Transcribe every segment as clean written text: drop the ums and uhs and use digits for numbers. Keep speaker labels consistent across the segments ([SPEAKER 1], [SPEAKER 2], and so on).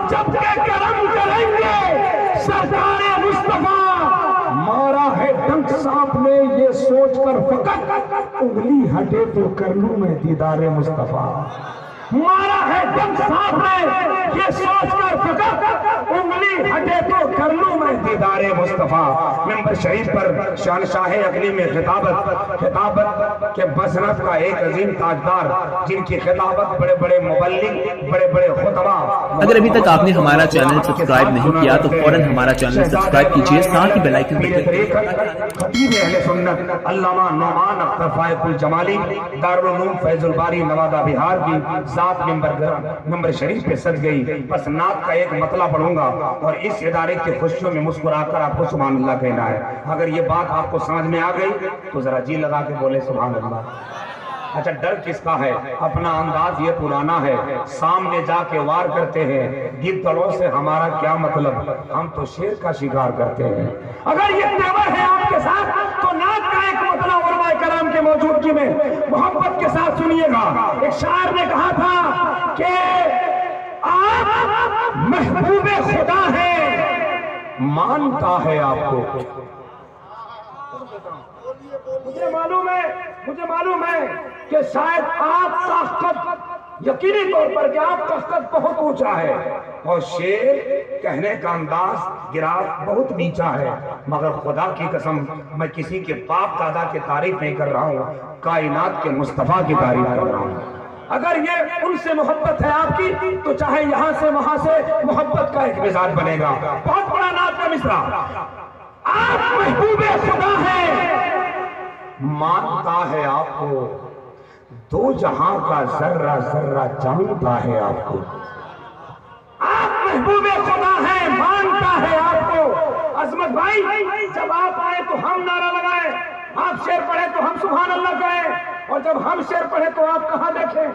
[SPEAKER 1] جب کہ کرم کریں گے سرکار مصطفیٰ، مارا ہے ڈنک سانپ نے یہ سوچ کر فقط انگلی ہٹے تو کر لوں میں دیدار مصطفیٰ، مارا ہے ڈنک سانپ نے یہ سوچ کر فقط انگلی ہٹے تو کر لوں میں دیدار مصطفیٰ۔ ممبر شریف پر شہنشاہ اقلیم میں خطابت کے بصرت کا ایک عظیم تاجدار، جن کی خطابت بڑے بڑے مبلغ، بڑے بڑے خطبہ۔
[SPEAKER 2] اگر ابھی تک آپ نے ہمارا چینل سبسکرائب نہیں کیا تو فوراً ہمارا چینل سبسکرائب کیجئے، ساتھ ہی بیل آئکن پر کلک کیجئے۔
[SPEAKER 1] خطیب اہل سنت علامہ نعمان اختر فائق الجمالی دارالعلوم فیض الباری نوادہ بہار کی ذات ممبر شریف پہ سج گئی۔ بس نعت کا ایک مطلع پڑھوں گا اور اس ادارے کی خوشیوں میں مسکرا کر آپ کو سبحان اللہ کہنا ہے۔ اگر یہ بات آپ کو سمجھ میں آ گئی تو ذرا جی لگا کے بولے سبحان اللہ۔ اچھا ڈر کس کا ہے؟ اپنا انداز یہ پرانا ہے، سامنے جا کے وار کرتے ہیں، گدڑوں سے ہمارا کیا مطلب، ہم تو شیر کا شکار کرتے ہیں۔ اگر یہ تیور ہے آپ کے ساتھ تو نعت کا ایک مطلع علماء کرام کے موجودگی میں محبت کے ساتھ سنیے گا۔ ایک شاعر نے کہا تھا کہ آپ محبوب خدا ہیں، مانتا ہے آپ کو۔ مجھے معلوم ہے کہ شاید آپ کا خط یقینی طور پر کہ آپ کا خط بہت اونچا ہے اور شعر کہنے کا انداز گراف بہت نیچا ہے، مگر خدا کی قسم میں کسی کے باپ دادا کی تعریف نہیں کر رہا ہوں، کائنات کے مصطفیٰ کی تعریف کر رہا ہوں۔ اگر یہ ان سے محبت ہے آپ کی تو چاہے یہاں سے وہاں سے محبت کا ایک مزاج بنے گا۔ بہت بڑا نعت کا مصرع، آپ محبوب خدا ہیں، مانتا ہے آپ کو، دو جہاں کا ذرہ ذرہ جانتا ہے آپ کو۔ آپ محبوب خدا ہیں، مانتا ہے آپ کو۔ عظمت بھائی جب آپ آئے تو ہم نعرہ لگائے، آپ شعر پڑھے تو ہم سبحان اللہ کہیں، اور جب ہم شعر پڑھے تو آپ کہاں دیکھیں؟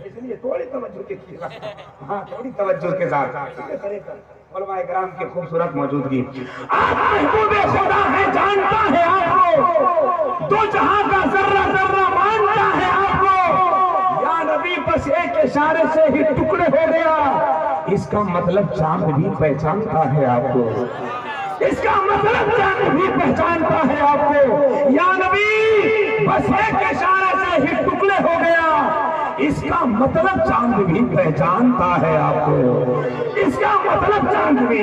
[SPEAKER 1] اس لیے تھوڑی توجہ کے ساتھ، ہاں تھوڑی توجہ کے ساتھ علماء کرام کی خوبصورت موجودگی۔ آپ محبوب خدا ہے، جانتا ہے آپ کو، دو جہاں کا ذرہ ذرہ مانتا ہے آپ کو۔ یا نبی بس ایک اشارے سے ہی ٹکڑے ہو گیا، اس کا مطلب چاند بھی پہچانتا ہے آپ کو، اس کا مطلب چاند بھی پہچانتا ہے آپ کو۔ یا نبی بس ایک اشارے سے ہی ٹکڑے ہو گیا، اس کا مطلب چاند بھی پہچانتا ہے آپ کو، اس کا مطلب چاند بھی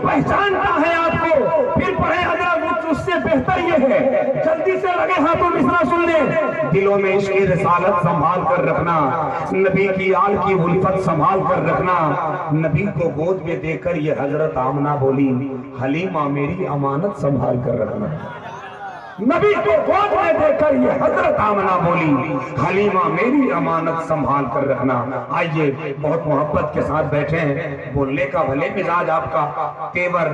[SPEAKER 1] پہچانتا ہے آپ کو۔ پھر پڑھے حضرت اس سے بہتر یہ ہے، جلدی سے لگے ہاتھوں مصرع سن لیں۔ دلوں میں عشق رسالت سنبھال کر رکھنا، نبی کی آل کی الفت سنبھال کر رکھنا۔ نبی کو گود میں دے کر یہ حضرت آمنہ بولی، حلیمہ میری امانت سنبھال کر رکھنا۔ نبی کو گود میں دے کر یہ حضرت آمنہ بولی، حلیمہ میری امانت سنبھال کر رکھنا۔ آئیے بہت محبت کے ساتھ بیٹھے ہیں، بولنے کا بھلے مزاج آپ کا تیور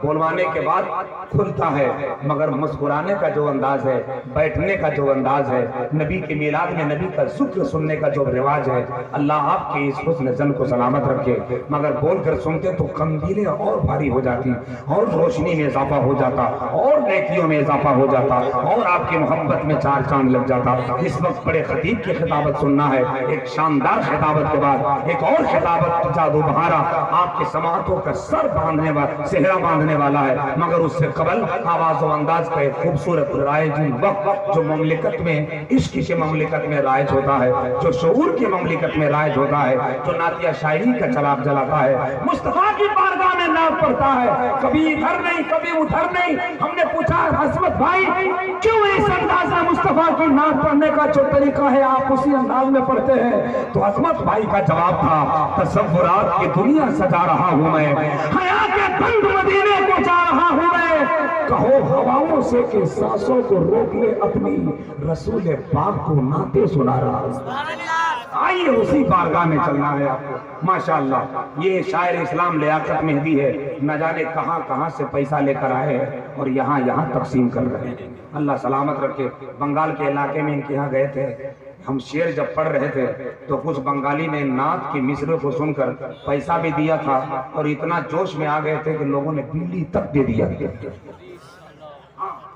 [SPEAKER 1] بولوانے کے بعد کھلتا ہے، مگر مسکرانے کا جو انداز ہے، بیٹھنے کا جو انداز ہے، نبی کے میلاد میں نبی کا ذکر سننے کا جو رواج ہے، اللہ آپ کے اس حسن زن کو سلامت رکھے۔ مگر بول کر سنتے تو قندیلیں اور بھاری ہو جاتی، اور روشنی میں اضافہ ہو جاتا، اور نیکیوں میں اضافہ ہو جاتا، اور آپ کی محبت میں چار چاند لگ جاتا۔ اس وقت بڑے خطیب کی خطابت سننا ہے، ایک شاندار خطابت کے بعد ایک اور خطابت جادو بہارا آپ کے سماعتوں کا سر باندھنے والا، صحرا باندھنے والا ہے، مگر اس سے قبل آواز و انداز کا ایک خوبصورت رائج وقت جو مملکت میں عشق کی مملکت میں رائج ہوتا ہے، جو شعور کی مملکت میں رائج ہوتا ہے، جو نعتیہ شاعری کا چراغ جلاتا ہے، مصطفیٰ کی بارگاہ میں نعت پڑھتا ہے، کبھی ادھر نہیں کبھی ادھر نہیں۔ ہم نے پوچھا عظمت بھائی کیوں اس انداز میں مصطفیٰ کی نعت پڑھنے کا جو طریقہ ہے آپ اسی انداز میں پڑھتے ہیں؟ تو عظمت بھائی کا جواب تھا، تصورات کی دنیا سجا رہا ہوں میں، حیا کے بند مدینے کو جا رہا ہوں میں، کہو ہواؤں سے کہ سانسوں کو روک لے اپنی، رسول پاک کو نعتیں سنا رہا ہوں۔ آئیے اسی بارگاہ میں چلنا ہے آپ کو۔ ماشاءاللہ یہ شاعر اسلام لیاقت مہدی ہے، نہ جانے کہاں کہاں سے پیسہ لے کر آئے ہیں اور یہاں تقسیم کر رہے ہیں، اللہ سلامت رکھے۔ بنگال کے علاقے میں ان کے یہاں گئے تھے، ہم شعر جب پڑھ رہے تھے تو کچھ بنگالی نے نعت کی مصرے کو سن کر پیسہ بھی دیا تھا، اور اتنا جوش میں آ گئے تھے کہ لوگوں نے بیڑی تک دے دیا۔